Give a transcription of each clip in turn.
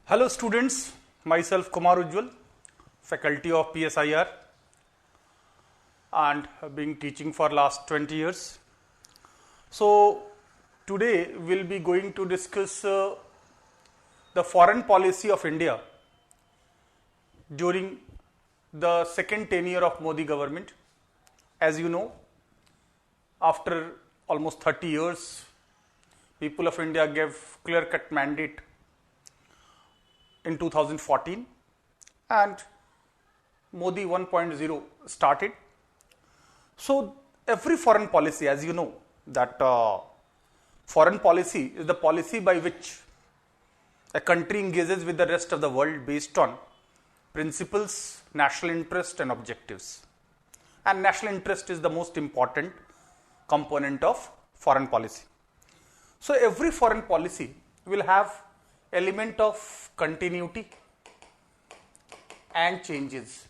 Hello students, myself Kumar Ujjwal, faculty of PSIR and have been teaching for last 20 years. So today we'll be going to discuss the foreign policy of India during the second tenure of Modi government. As you know, after almost 30 years, people of India gave clear-cut mandate in 2014 and Modi 1.0 started. So every foreign policy, as you know, that foreign policy is the policy by which a country engages with the rest of the world based on principles, national interest and objectives. And national interest is the most important component of foreign policy. So every foreign policy will have element of continuity and changes,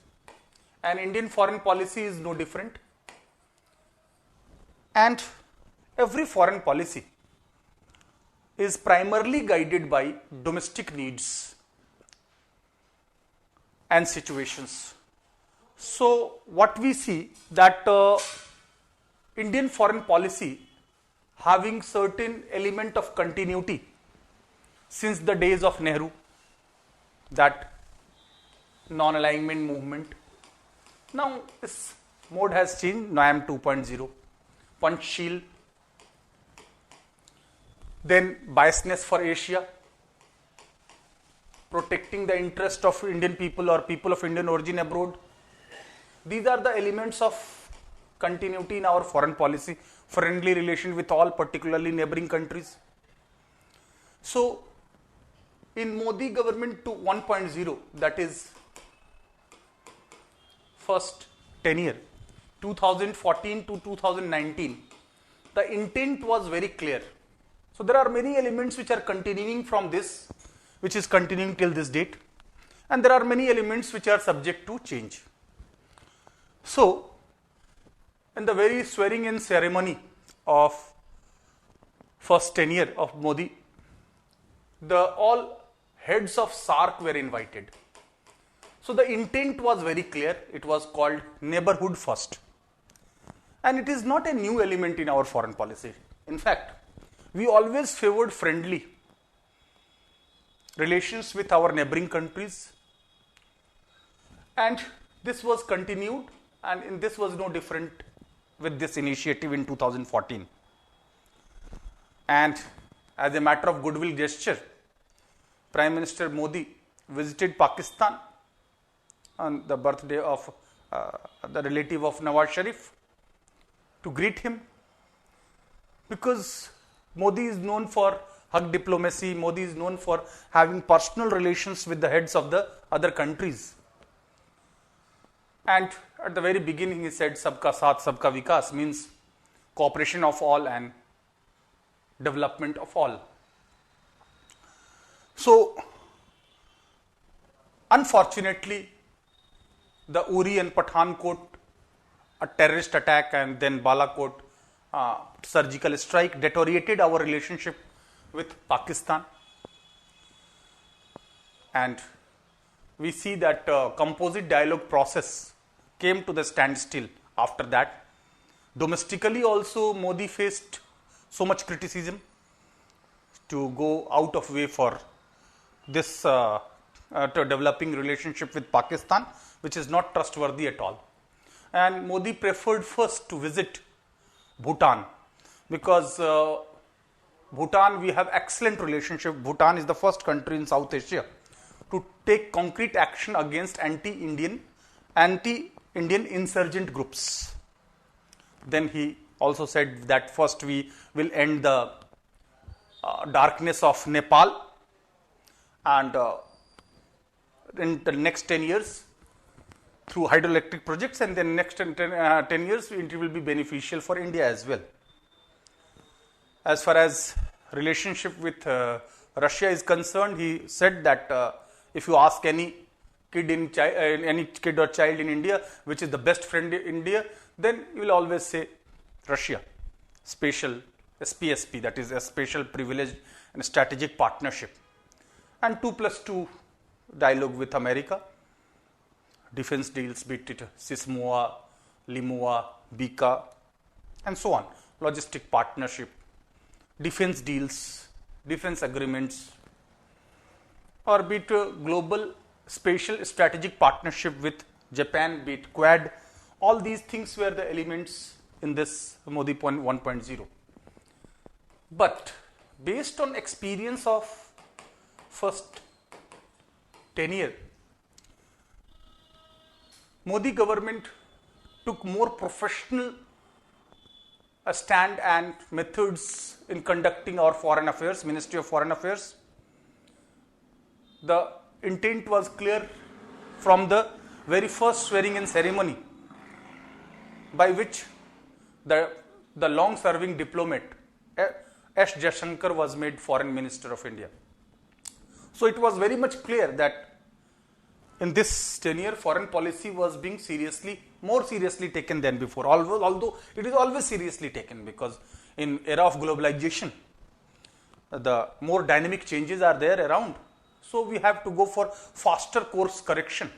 and Indian foreign policy is no different. And every foreign policy is primarily guided by domestic needs and situations. So what we see that Indian foreign policy having certain element of continuity since the days of Nehru, that non-alignment movement. Now this mode has changed. Now I am 2.0, Panchsheel, then biasness for Asia, protecting the interest of Indian people or people of Indian origin abroad. These are the elements of continuity in our foreign policy, friendly relation with all, particularly neighboring countries. So in Modi government to 1.0, that is first tenure, 2014 to 2019, the intent was very clear. So there are many elements which are continuing from this, which is continuing till this date, and there are many elements which are subject to change. So in the very swearing in ceremony of first tenure of Modi, all heads of SAARC were invited. So the intent was very clear. It was called neighborhood first. And it is not a new element in our foreign policy. In fact, we always favored friendly relations with our neighboring countries. And this was continued, and this was no different with this initiative in 2014. And as a matter of goodwill gesture, Prime Minister Modi visited Pakistan on the birthday of the relative of Nawaz Sharif to greet him, because Modi is known for hug diplomacy. Modi is known for having personal relations with the heads of the other countries. And at the very beginning he said Sabka Saath Sabka Vikas, means cooperation of all and development of all. So unfortunately, the Uri and Pathankot, a terrorist attack, and then Balakot surgical strike deteriorated our relationship with Pakistan. And we see that composite dialogue process came to the standstill after that. Domestically also, Modi faced so much criticism to go out of way for this to developing relationship with Pakistan, which is not trustworthy at all. And Modi preferred first to visit Bhutan, because Bhutan, we have excellent relationship. Bhutan is the first country in South Asia to take concrete action against anti-Indian insurgent groups. Then he also said that first we will end the darkness of Nepal, and in the next 10 years through hydroelectric projects, and then next 10 years it will be beneficial for India as well. As far as relationship with Russia is concerned, he said that if you ask any kid or child in India which is the best friend in India, then you will always say Russia, special SPSP, that is a special privileged and strategic partnership. and 2+2 dialogue with America. Defense deals, be it SISMOA, LIMOA, BICA, and so on. Logistic partnership, defense deals, defense agreements, or be it global spatial strategic partnership with Japan, be it Quad. All these things were the elements in this Modi 1.0. But based on experience of first tenure, Modi government took more professional stand and methods in conducting our foreign affairs, Ministry of Foreign Affairs. The intent was clear from the very first swearing-in ceremony, by which the long-serving diplomat S. Jaishankar was made Foreign Minister of India. So it was very much clear that in this tenure, foreign policy was being more seriously taken than before. Although it is always seriously taken, because in era of globalization, the more dynamic changes are there around. So we have to go for faster course correction,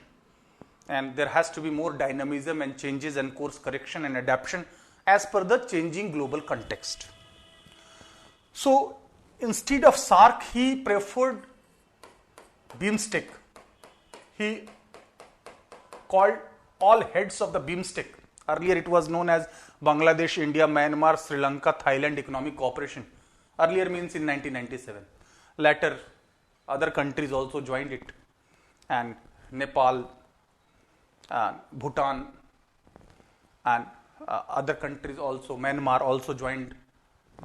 and there has to be more dynamism and changes and course correction and adaptation as per the changing global context. So instead of SAARC, he preferred BIMSTEC. He called all heads of the BIMSTEC. Earlier it was known as Bangladesh, India, Myanmar, Sri Lanka, Thailand Economic Cooperation. Earlier means in 1997. Later, other countries also joined it, and Nepal, Bhutan, and other countries also, Myanmar also joined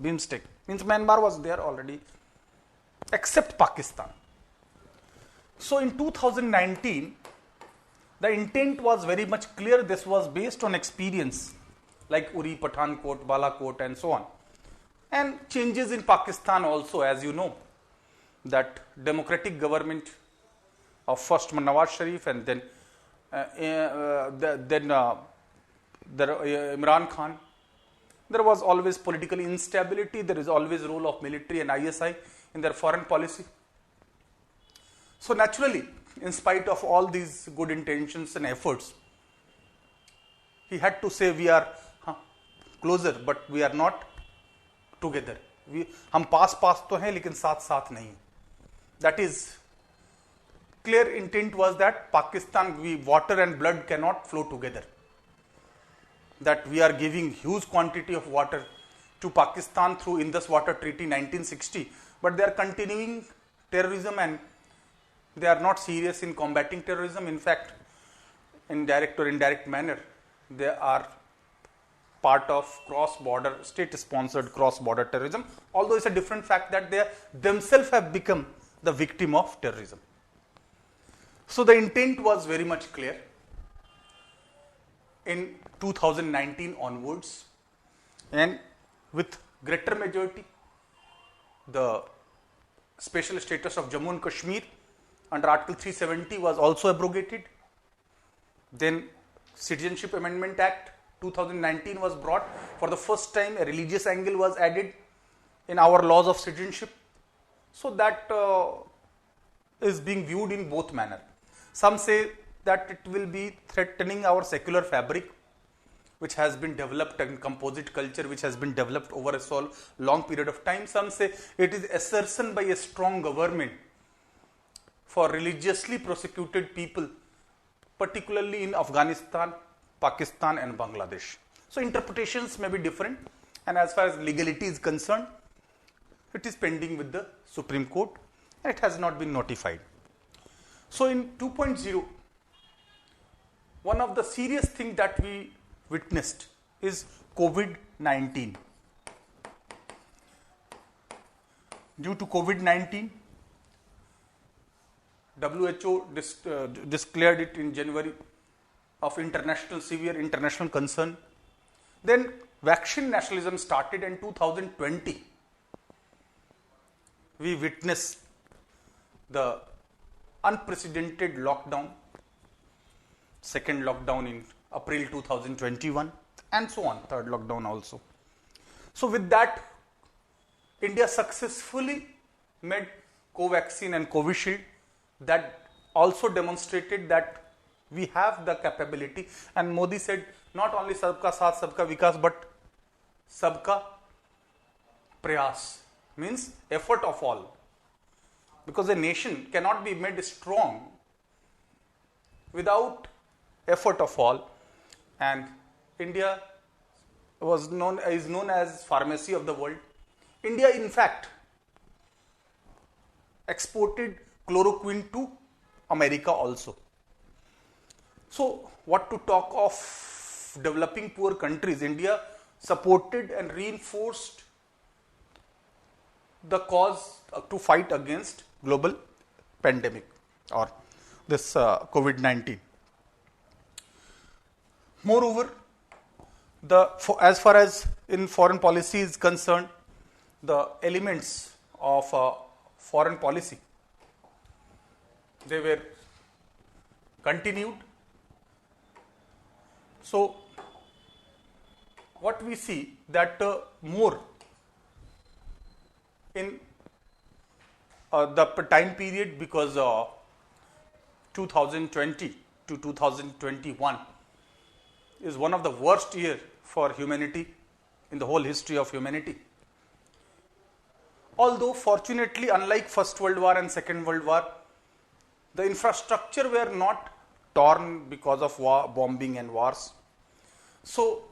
BIMSTEC. Means Myanmar was there already, except Pakistan. So in 2019, the intent was very much clear. This was based on experience like Uri, Pathankot, Balakot, and so on. And changes in Pakistan also, as you know, that democratic government of first Nawaz Sharif and then Imran Khan. There was always political instability. There is always role of military and ISI in their foreign policy. So naturally, in spite of all these good intentions and efforts, he had to say we are closer, but we are not together. हम पास तो हैं लेकिन साथ नहीं. That is, clear intent was that Pakistan, water and blood cannot flow together. That we are giving huge quantity of water to Pakistan through Indus Water Treaty 1960, but they are continuing terrorism and they are not serious in combating terrorism. In fact, in direct or indirect manner, they are part of cross-border, state-sponsored cross-border terrorism, although it's a different fact that they themselves have become the victim of terrorism. So the intent was very much clear. In 2019 onwards, and with greater majority, the special status of Jammu and Kashmir under Article 370 was also abrogated. Then Citizenship Amendment Act 2019 was brought. For the first time, a religious angle was added in our laws of citizenship. So that is being viewed in both manner. Some say that it will be threatening our secular fabric, which has been developed, and composite culture which has been developed over a so long period of time. Some say it is assertion by a strong government for religiously persecuted people, particularly in Afghanistan, Pakistan and Bangladesh. So interpretations may be different, and as far as legality is concerned, it is pending with the Supreme Court and it has not been notified. So in 2.0, one of the serious things that we witnessed is COVID-19. Due to COVID-19, WHO declared it in January of severe international concern. Then vaccine nationalism started in 2020. We witnessed the unprecedented lockdown, second lockdown in April 2021, and so on, third lockdown also. So with that, India successfully made Covaxin and Covishield, that also demonstrated that we have the capability, and Modi said not only sabka saath sabka vikas but sabka prayas, means effort of all, because a nation cannot be made strong without effort of all. And India is known as pharmacy of the world. India in fact exported chloroquine to America also. So what to talk of developing poor countries? India supported and reinforced the cause to fight against global pandemic or this COVID-19. Moreover, as far as in foreign policy is concerned, the elements of foreign policy, they were continued. So what we see that more in the time period, because 2020 to 2021 is one of the worst year for humanity in the whole history of humanity. Although fortunately, unlike First World War and Second World War, the infrastructure were not torn because of war, bombing and wars. So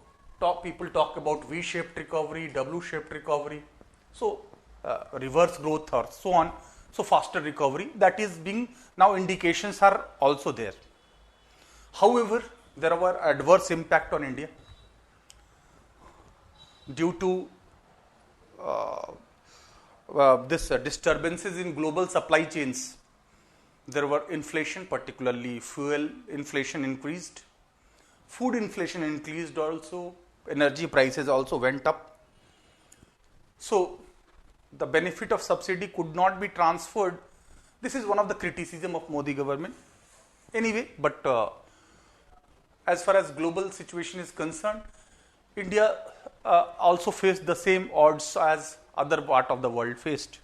people talk about V-shaped recovery, W-shaped recovery, so reverse growth or so on, so faster recovery, that is being, now indications are also there. However, there were adverse impact on India due to this disturbances in global supply chains. There were inflation, particularly fuel inflation increased, food inflation increased also, energy prices also went up. So the benefit of subsidy could not be transferred. This is one of the criticism of Modi government. Anyway, but as far as global situation is concerned, India also faced the same odds as other part of the world faced.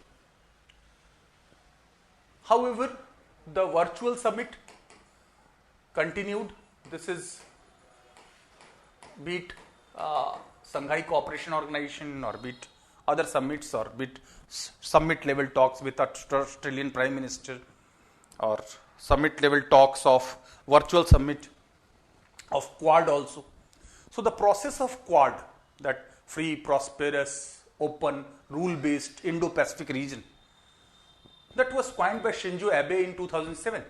However, the virtual summit continued. This is be it Shanghai Cooperation Organization or be it other summits or be it summit level talks with Australian Prime Minister or summit level talks of virtual summit of Quad also. So the process of Quad, that free, prosperous, open, rule-based Indo-Pacific region, that was coined by Shinzo Abe in 2007.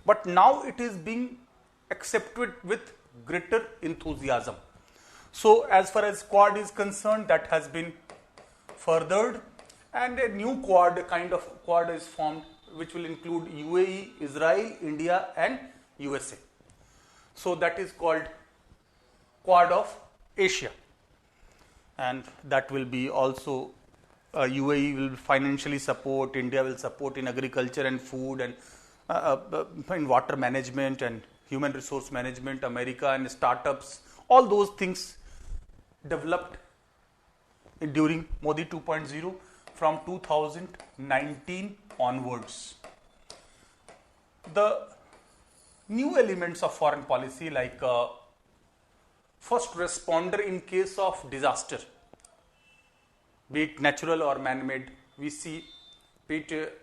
But now it is being accepted with greater enthusiasm. So as far as Quad is concerned, that has been furthered, and a new Quad, kind of Quad is formed, which will include UAE, Israel, India and USA. So that is called Quad of Asia, and that will be also UAE will financially support, India will support in agriculture and food and in water management and human resource management, America and startups, all those things developed during Modi 2.0 from 2019 onwards. The new elements of foreign policy, like first responder in case of disaster, be it natural or man-made, we see, be it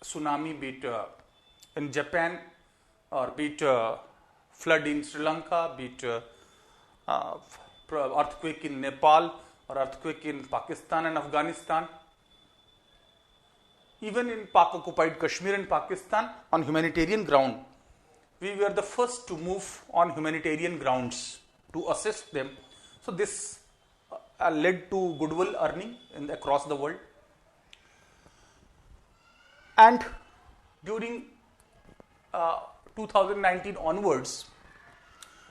tsunami, be it in Japan, or be it flood in Sri Lanka, be it earthquake in Nepal or earthquake in Pakistan and Afghanistan, even in Pak-occupied Kashmir and Pakistan on humanitarian ground. We were the first to move on humanitarian grounds to assist them. So this led to goodwill earning across the world. And during 2019 onwards,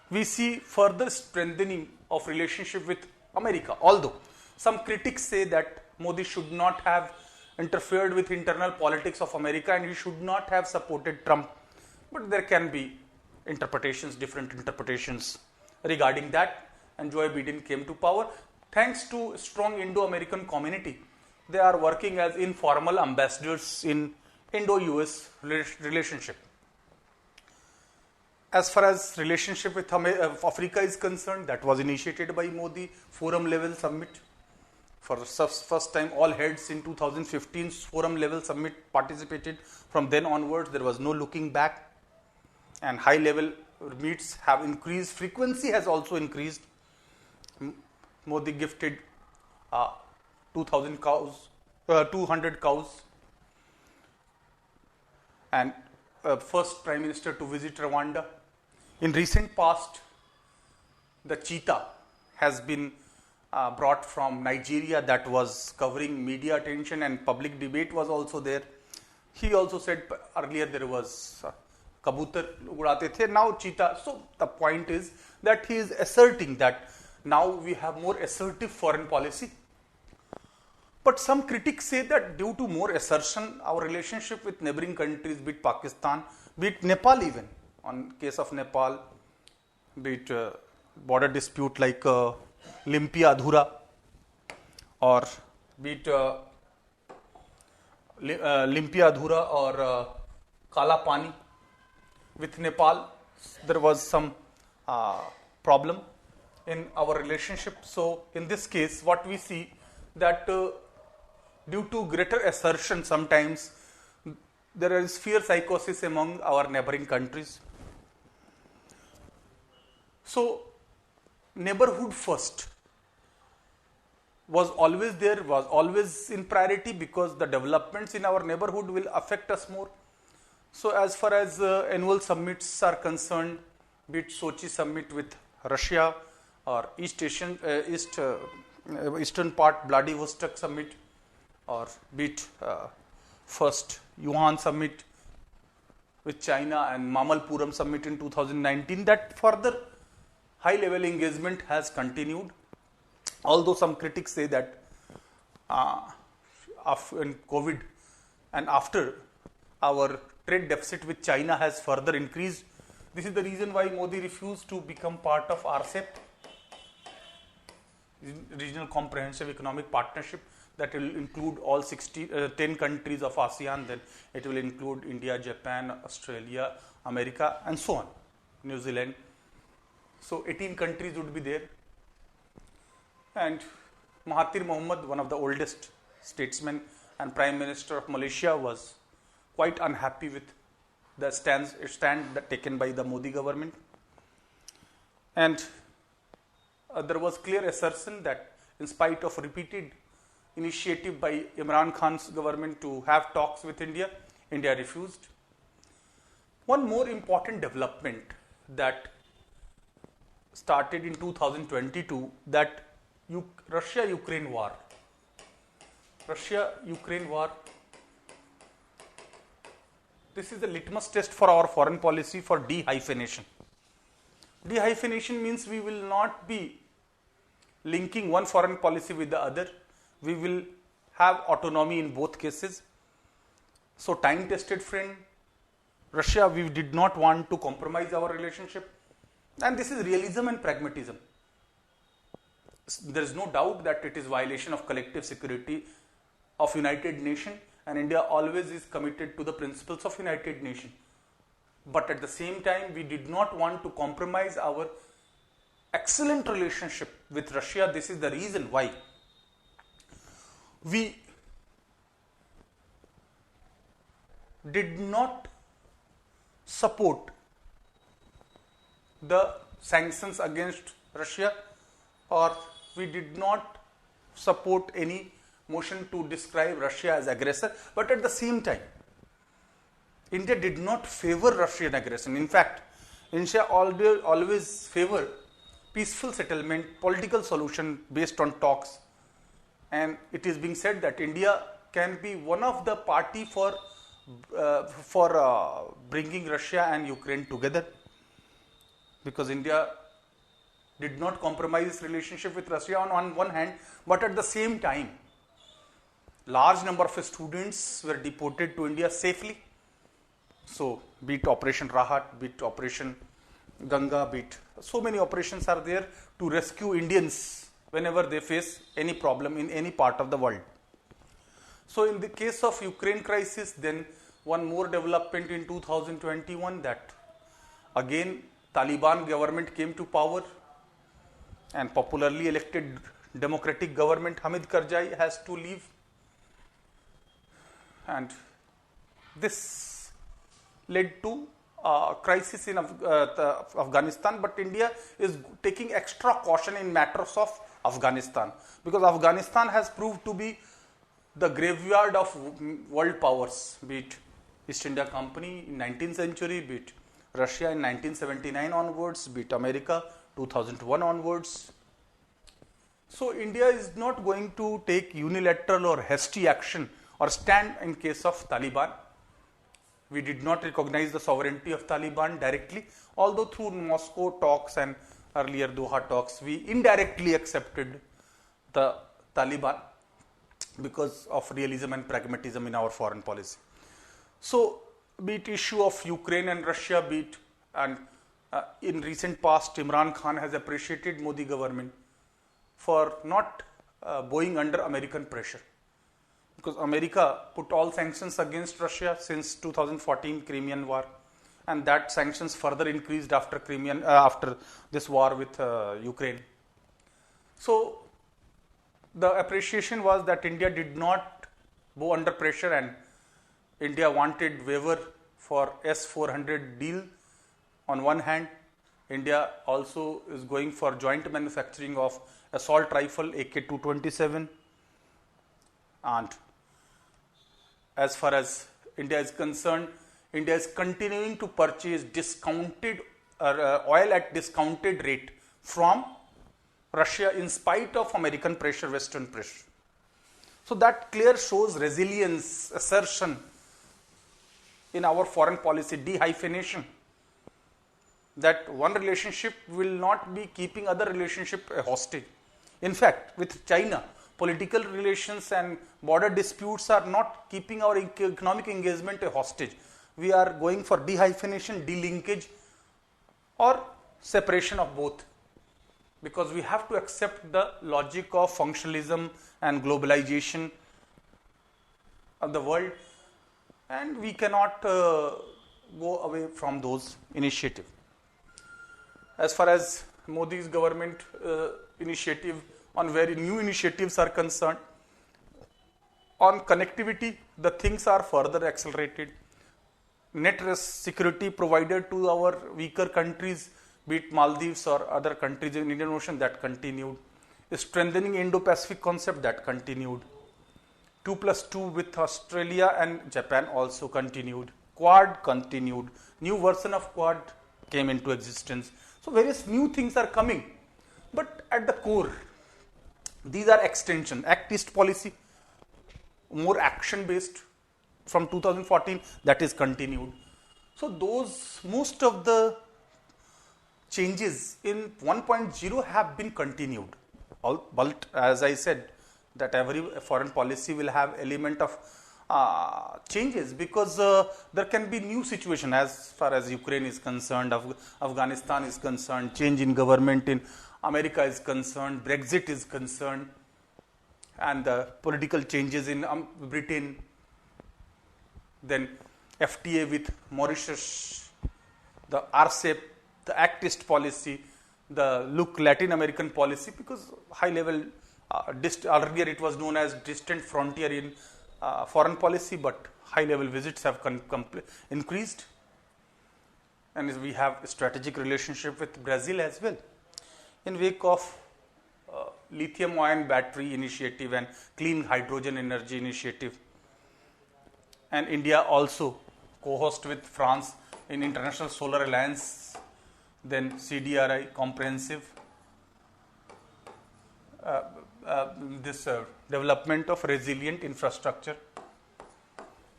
we see further strengthening of relationship with America. Although some critics say that Modi should not have interfered with internal politics of America and he should not have supported Trump. But there can be interpretations, different interpretations regarding that. And Joe Biden came to power. Thanks to strong Indo-American community, they are working as informal ambassadors in Indo-US relationship. As far as relationship with Africa is concerned, that was initiated by Modi, forum level summit. For the first time, all heads in 2015 forum level summit participated. From then onwards, there was no looking back, and high level meets have increased. Frequency has also increased. Modi gifted 200 cows, and first Prime Minister to visit Rwanda. In recent past, the cheetah has been brought from Nigeria, that was covering media attention and public debate was also there. He also said earlier there was kabutar udate the, now cheetah. So the point is that he is asserting that now we have more assertive foreign policy. But some critics say that due to more assertion, our relationship with neighboring countries, be it Pakistan, be it Nepal even, on case of Nepal, be it border dispute like Limpia Adhura, or be it Limpia Adhura or Kala Pani. With Nepal, there was some problem in our relationship. So in this case, what we see that due to greater assertion, sometimes there is fear psychosis among our neighboring countries. So neighborhood first was always there, was always in priority, because the developments in our neighborhood will affect us more. So as far as annual summits are concerned, be it Sochi summit with Russia, or Eastern part Vladivostok summit, or be it first Yuan summit with China and Mamalpuram summit in 2019, that further high level engagement has continued. Although some critics say that in COVID and after, our trade deficit with China has further increased. This is the reason why Modi refused to become part of RCEP, Regional Comprehensive Economic Partnership, that will include all 10 countries of ASEAN. Then it will include India, Japan, Australia, America, and so on, New Zealand. So 18 countries would be there. And Mahathir Mohamad, one of the oldest statesmen and Prime Minister of Malaysia, was quite unhappy with the stand taken by the Modi government. And there was clear assertion that in spite of repeated initiative by Imran Khan's government to have talks with India, India refused. One more important development that started in 2022, that Russia-Ukraine war. Russia-Ukraine war. This is the litmus test for our foreign policy for dehyphenation. Dehyphenation means we will not be linking one foreign policy with the other. We will have autonomy in both cases. So time-tested friend, Russia, we did not want to compromise our relationship. And this is realism and pragmatism. There is no doubt that it is violation of collective security of United Nations, and India always is committed to the principles of United Nations. But at the same time, we did not want to compromise our excellent relationship with Russia. This is the reason why we did not support the sanctions against Russia, or we did not support any motion to describe Russia as aggressor. But at the same time, India did not favor Russian aggression. In fact, India always favor peaceful settlement, political solution based on talks. And it is being said that India can be one of the party for bringing Russia and Ukraine together, because India did not compromise its relationship with Russia on one hand, but at the same time, large number of students were deported to India safely. So, be it Operation Rahat, be it Operation Ganga, be it so many operations are there to rescue Indians whenever they face any problem in any part of the world. So in the case of Ukraine crisis, then one more development in 2021, that again Taliban government came to power, and popularly elected democratic government Hamid Karzai has to leave, and this led to crisis in Afghanistan. But India is taking extra caution in matters of Afghanistan, because Afghanistan has proved to be the graveyard of world powers, be it East India Company in 19th century, be it Russia in 1979 onwards, be it America 2001 onwards. So India is not going to take unilateral or hasty action or stand in case of Taliban. We did not recognize the sovereignty of Taliban directly, although through Moscow talks and earlier Doha talks, we indirectly accepted the Taliban because of realism and pragmatism in our foreign policy. So, be it issue of Ukraine and Russia, be it, and in recent past, Imran Khan has appreciated Modi government for not bowing under American pressure, because America put all sanctions against Russia since 2014 Crimean war, and that sanctions further increased after after this war with Ukraine. So the appreciation was that India did not bow under pressure, and India wanted waiver for S-400 deal. On one hand, India also is going for joint manufacturing of assault rifle AK-227, and as far as India is concerned, India is continuing to purchase discounted oil at discounted rate from Russia in spite of American pressure, Western pressure. So that clear shows resilience, assertion in our foreign policy, dehyphenation, that one relationship will not be keeping other relationship hostage. In fact, with China, political relations and border disputes are not keeping our economic engagement a hostage. We are going for dehyphenation, delinkage, or separation of both, because we have to accept the logic of functionalism and globalization of the world, and we cannot go away from those initiatives. As far as Modi's government initiative on very new initiatives are concerned, on connectivity, the things are further accelerated. Net security provided to our weaker countries, be it Maldives or other countries in Indian Ocean, that continued. Strengthening Indo-Pacific concept, that continued. 2+2 with Australia and Japan also continued. Quad continued. New version of Quad came into existence. So various new things are coming. But at the core, these are extension. Act East policy, more action based from 2014, that is continued. So those, most of the changes in 1.0 have been continued. But as I said, that every foreign policy will have element of changes, because there can be new situation as far as Ukraine is concerned, Afghanistan is concerned, change in government in America is concerned, Brexit is concerned, and the political changes in Britain, then FTA with Mauritius, the RCEP, the Act East policy, the Latin American policy, because high level, earlier it was known as distant frontier in foreign policy, but high level visits have increased, and we have a strategic relationship with Brazil as well. In wake of lithium ion battery initiative and clean hydrogen energy initiative, and India also co-host with France in International Solar Alliance, then CDRI comprehensive, this development of resilient infrastructure.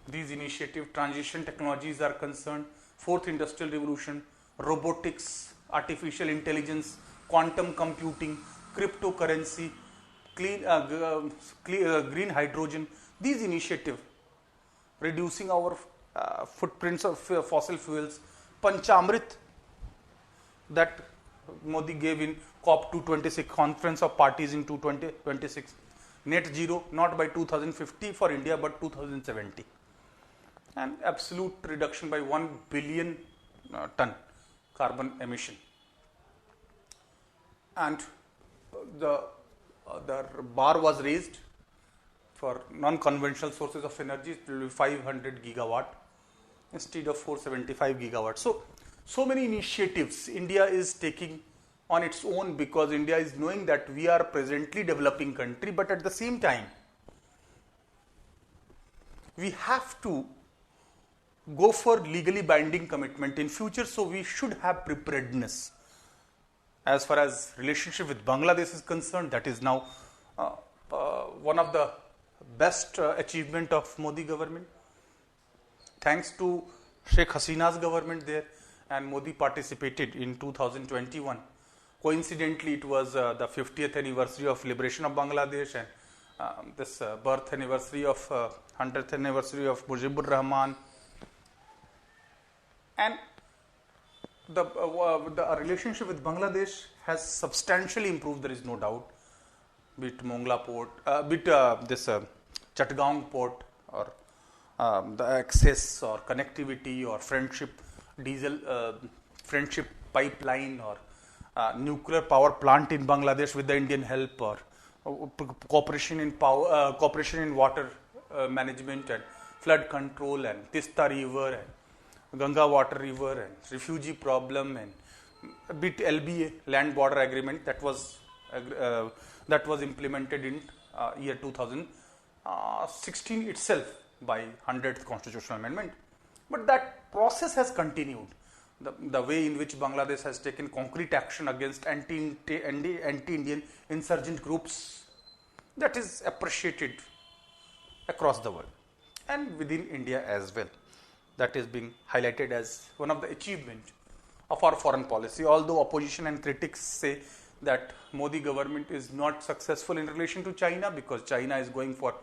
These initiative, transition technologies are concerned, fourth industrial revolution, robotics, artificial intelligence, quantum computing, cryptocurrency, green hydrogen. These initiatives, reducing our footprints of fossil fuels, Panchamrit that Modi gave in COP 226 conference of parties in 2026, net zero not by 2050 for India but 2070, and absolute reduction by 1 billion ton carbon emission. And the bar was raised for non-conventional sources of energy. It will be 500 gigawatt instead of 475 gigawatt. So many initiatives India is taking on its own, because India is knowing that we are presently developing country, but at the same time we have to go for legally binding commitment in future. So we should have preparedness. As far as relationship with Bangladesh is concerned, that is now one of the best achievement of Modi government. Thanks to Sheikh Hasina's government there, and Modi participated in 2021. Coincidentally, it was the 50th anniversary of liberation of Bangladesh, and this birth anniversary of 100th anniversary of Mujibur Rahman. And the relationship with Bangladesh has substantially improved, there is no doubt. Be it Mongla port, this Chatgaon port, or the access or connectivity or friendship friendship pipeline, or nuclear power plant in Bangladesh with the Indian help, or cooperation in water management and flood control, and Tista river and Ganga water river, and refugee problem, and bit LBA, land border agreement, that was implemented in year 2016 itself by 100th constitutional amendment. But that process has continued. The way in which Bangladesh has taken concrete action against anti-Indian insurgent groups, that is appreciated across the world and within India as well. That is being highlighted as one of the achievements of our foreign policy. Although opposition and critics say that Modi government is not successful in relation to China, because China is going for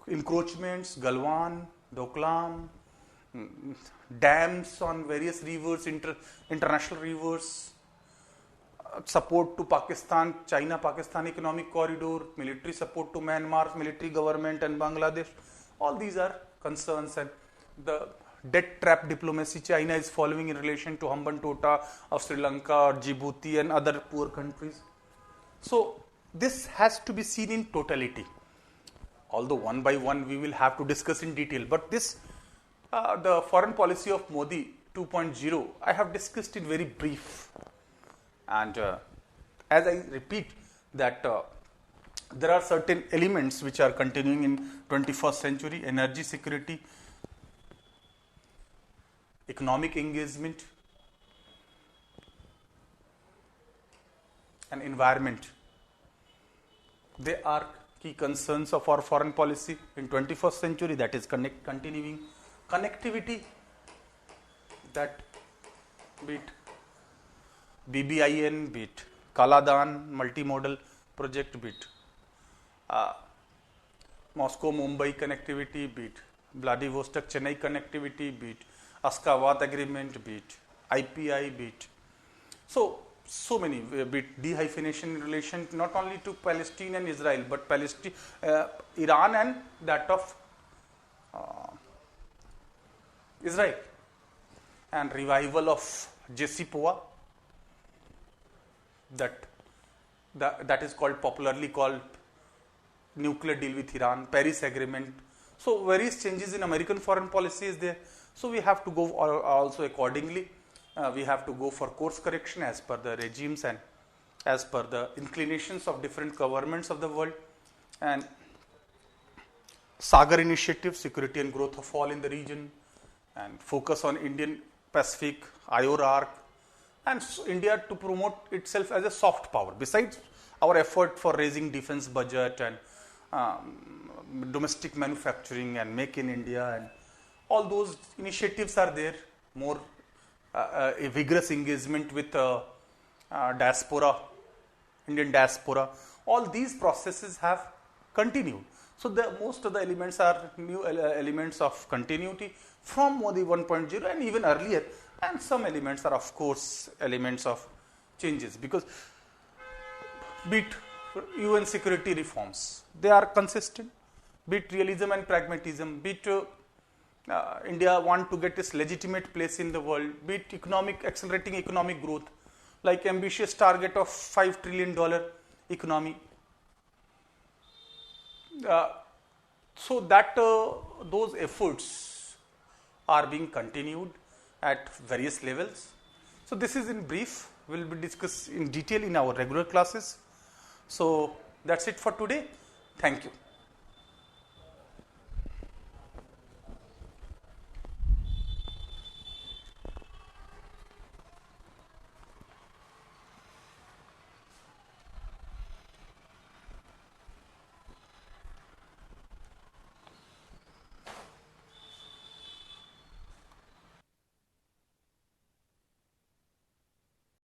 encroachments, Galwan, Doklam, dams on various rivers, international rivers, support to Pakistan, China-Pakistan economic corridor, military support to Myanmar's military government and Bangladesh. All these are concerns, and the debt trap diplomacy China is following in relation to Hambantota of Sri Lanka or Djibouti and other poor countries. So this has to be seen in totality. Although one by one we will have to discuss in detail, but this the foreign policy of Modi 2.0 I have discussed in very brief, and as I repeat that there are certain elements which are continuing in 21st century: energy security, economic engagement, and environment. They are key concerns of our foreign policy in 21st century. That is continuing connectivity, that be it BBIN, be it Kaladan multimodal project, be it Moscow-Mumbai connectivity, be it Vladivostok-Chennai connectivity, be it Ashgabat agreement, be it IPI, be it so many, be it dehyphenation in relation not only to Palestine and Israel, but Iran and that of Israel, and revival of JCPOA, that is popularly called nuclear deal with Iran, Paris agreement. So various changes in American foreign policy is there. So we have to go also accordingly. We have to go for course correction as per the regimes and as per the inclinations of different governments of the world. And Sagar initiative, security and growth of all in the region, and focus on Indian Pacific, IOR arc, and India to promote itself as a soft power. Besides our effort for raising defense budget and domestic manufacturing and make in India, and all those initiatives are there. More a vigorous engagement with diaspora, Indian diaspora. All these processes have continued. So most of the elements are new elements of continuity from Modi 1.0 and even earlier, and some elements are of course elements of changes, because be it UN security reforms. They are consistent, be it realism and pragmatism, be it India want to get its legitimate place in the world, be it accelerating economic growth, like ambitious target of $5 trillion economy. So that those efforts are being continued at various levels. So this is in brief, will be discussed in detail in our regular classes. So that's it for today. Thank you.